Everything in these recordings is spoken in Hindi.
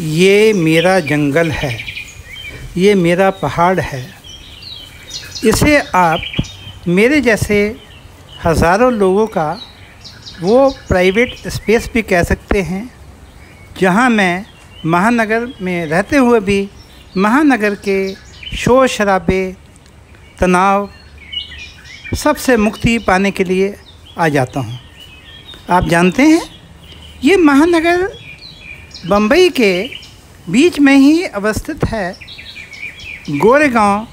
ये मेरा जंगल है, ये मेरा पहाड़ है। इसे आप मेरे जैसे हज़ारों लोगों का वो प्राइवेट स्पेस भी कह सकते हैं, जहाँ मैं महानगर में रहते हुए भी महानगर के शोर शराबे, तनाव सबसे मुक्ति पाने के लिए आ जाता हूँ। आप जानते हैं, ये महानगर बम्बई के बीच में ही अवस्थित है। गोरेगांव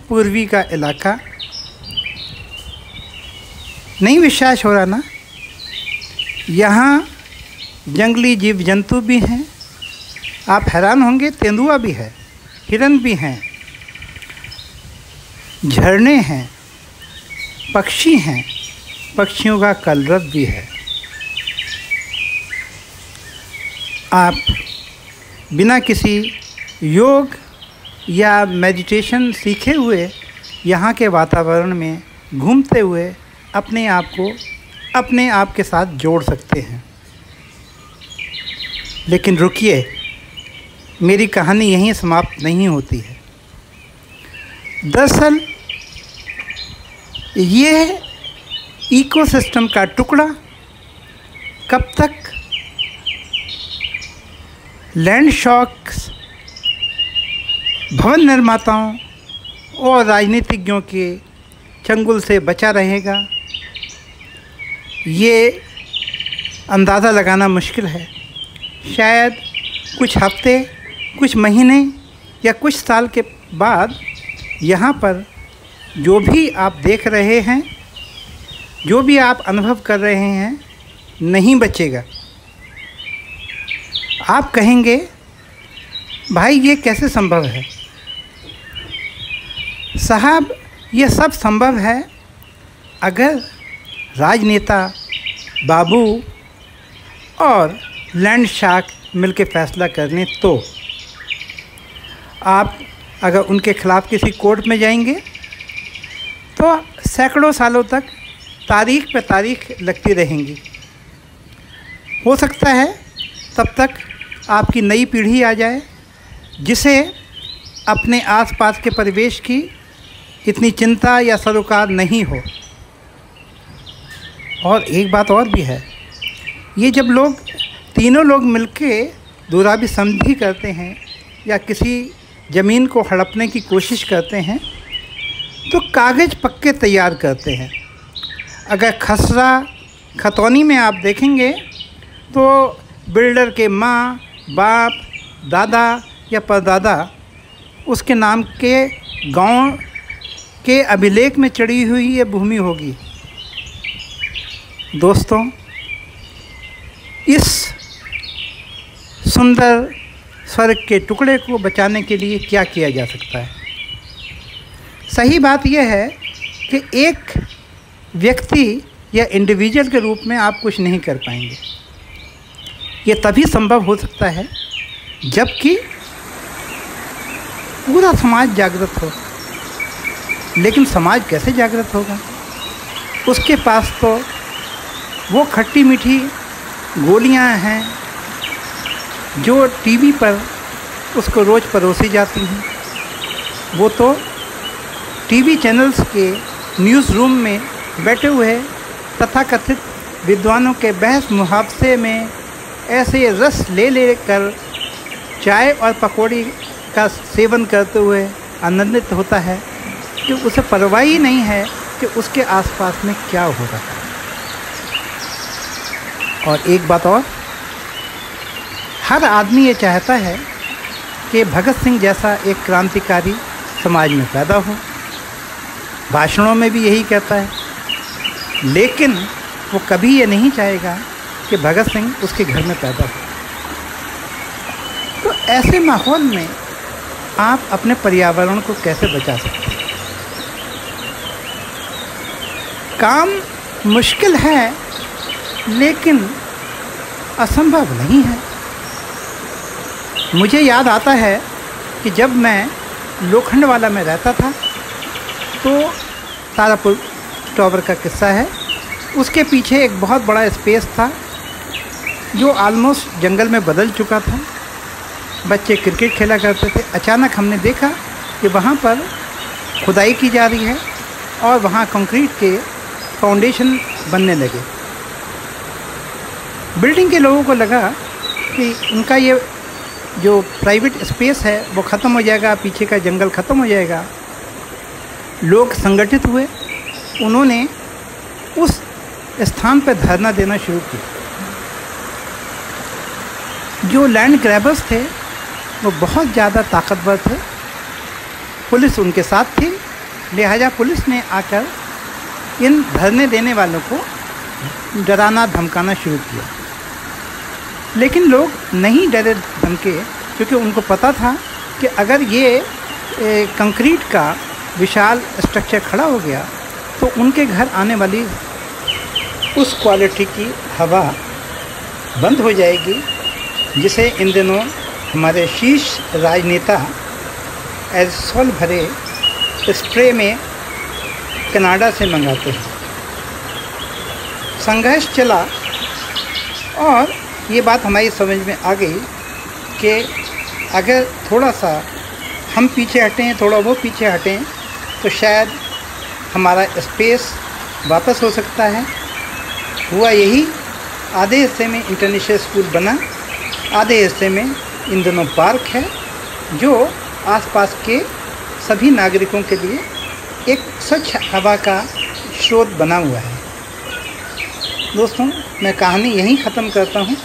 पूर्वी का इलाका। नहीं विश्वास हो रहा ना? यहाँ जंगली जीव जंतु भी हैं, आप हैरान होंगे। तेंदुआ भी है, हिरन भी हैं, झरने हैं, पक्षी हैं, पक्षियों का कलरव भी है। आप बिना किसी योग या मेडिटेशन सीखे हुए यहाँ के वातावरण में घूमते हुए अपने आप को अपने आप के साथ जोड़ सकते हैं। लेकिन रुकिए, मेरी कहानी यहीं समाप्त नहीं होती है। दरअसल ये इकोसिस्टम का टुकड़ा कब तक लैंड शॉक्स, भवन निर्माताओं और राजनीतिज्ञों के चंगुल से बचा रहेगा, ये अंदाज़ा लगाना मुश्किल है। शायद कुछ हफ्ते, कुछ महीने या कुछ साल के बाद यहाँ पर जो भी आप देख रहे हैं, जो भी आप अनुभव कर रहे हैं, नहीं बचेगा। आप कहेंगे, भाई ये कैसे संभव है? साहब, ये सब संभव है अगर राजनेता, बाबू और लैंड शार्क मिलकर फैसला कर लें तो। आप अगर उनके ख़िलाफ़ किसी कोर्ट में जाएंगे तो सैकड़ों सालों तक तारीख पे तारीख लगती रहेंगी। हो सकता है तब तक आपकी नई पीढ़ी आ जाए जिसे अपने आसपास के परिवेश की इतनी चिंता या सरोकार नहीं हो। और एक बात और भी है, ये जब तीनों लोग मिलके दूराभी संधि करते हैं या किसी ज़मीन को हड़पने की कोशिश करते हैं तो कागज़ पक्के तैयार करते हैं। अगर खसरा खतौनी में आप देखेंगे तो बिल्डर के माँ, बाप, दादा या परदादा उसके नाम के गांव के अभिलेख में चढ़ी हुई ये भूमि होगी। दोस्तों, इस सुंदर स्वर्ग के टुकड़े को बचाने के लिए क्या किया जा सकता है? सही बात यह है कि एक व्यक्ति या इंडिविजुअल के रूप में आप कुछ नहीं कर पाएंगे। ये तभी संभव हो सकता है जबकि पूरा समाज जागृत हो। लेकिन समाज कैसे जागृत होगा? उसके पास तो वो खट्टी मीठी गोलियां हैं जो टीवी पर उसको रोज़ परोसी जाती हैं। वो तो टीवी चैनल्स के न्यूज़ रूम में बैठे हुए तथाकथित विद्वानों के बहस मुहावसे में ऐसे रस ले कर चाय और पकौड़ी का सेवन करते हुए आनंदित होता है कि उसे परवाह ही नहीं है कि उसके आसपास में क्या हो रहा है। और एक बात और, हर आदमी ये चाहता है कि भगत सिंह जैसा एक क्रांतिकारी समाज में पैदा हो। भाषणों में भी यही कहता है, लेकिन वो कभी ये नहीं चाहेगा कि भगत सिंह उसके घर में पैदा हो। तो ऐसे माहौल में आप अपने पर्यावरण को कैसे बचा सकते हैं? काम मुश्किल है लेकिन असंभव नहीं है। मुझे याद आता है कि जब मैं लोखंडवाला में रहता था तो तारापुर टावर का किस्सा है। उसके पीछे एक बहुत बड़ा स्पेस था जो ऑलमोस्ट जंगल में बदल चुका था। बच्चे क्रिकेट खेला करते थे। अचानक हमने देखा कि वहाँ पर खुदाई की जा रही है और वहाँ कंक्रीट के फाउंडेशन बनने लगे। बिल्डिंग के लोगों को लगा कि उनका ये जो प्राइवेट स्पेस है वो ख़त्म हो जाएगा, पीछे का जंगल ख़त्म हो जाएगा। लोग संगठित हुए, उन्होंने उस स्थान पर धरना देना शुरू किया। जो लैंड ग्रैबर्स थे वो बहुत ज़्यादा ताकतवर थे, पुलिस उनके साथ थी, लिहाजा पुलिस ने आकर इन धरने देने वालों को डराना धमकाना शुरू किया। लेकिन लोग नहीं डरे धमके, क्योंकि उनको पता था कि अगर ये कंक्रीट का विशाल स्ट्रक्चर खड़ा हो गया तो उनके घर आने वाली उस क्वालिटी की हवा बंद हो जाएगी, जिसे इन दिनों हमारे शीर्ष राजनेता एरोसोल भरे स्प्रे में कनाडा से मंगाते हैं। संघर्ष चला और ये बात हमारी समझ में आ गई कि अगर थोड़ा सा हम पीछे हटें, थोड़ा वो पीछे हटें, तो शायद हमारा स्पेस वापस हो सकता है। हुआ यही, आधे हिस्से में इंटरनेशनल स्कूल बना, आधे हिस्से में इन दोनों पार्क है जो आसपास के सभी नागरिकों के लिए एक स्वच्छ हवा का स्रोत बना हुआ है। दोस्तों, मैं कहानी यहीं ख़त्म करता हूँ।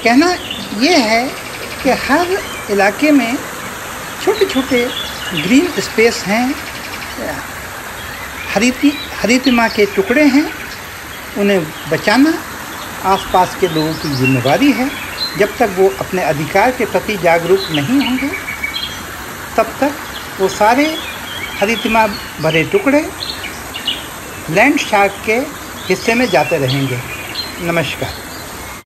कहना ये है कि हर इलाके में छोटे छोटे ग्रीन स्पेस हैं, हरितिमा के टुकड़े हैं, उन्हें बचाना आसपास के लोगों की जिम्मेदारी है। जब तक वो अपने अधिकार के प्रति जागरूक नहीं होंगे तब तक वो सारे हरितिमा भरे टुकड़े लैंड शार्क के हिस्से में जाते रहेंगे। नमस्कार।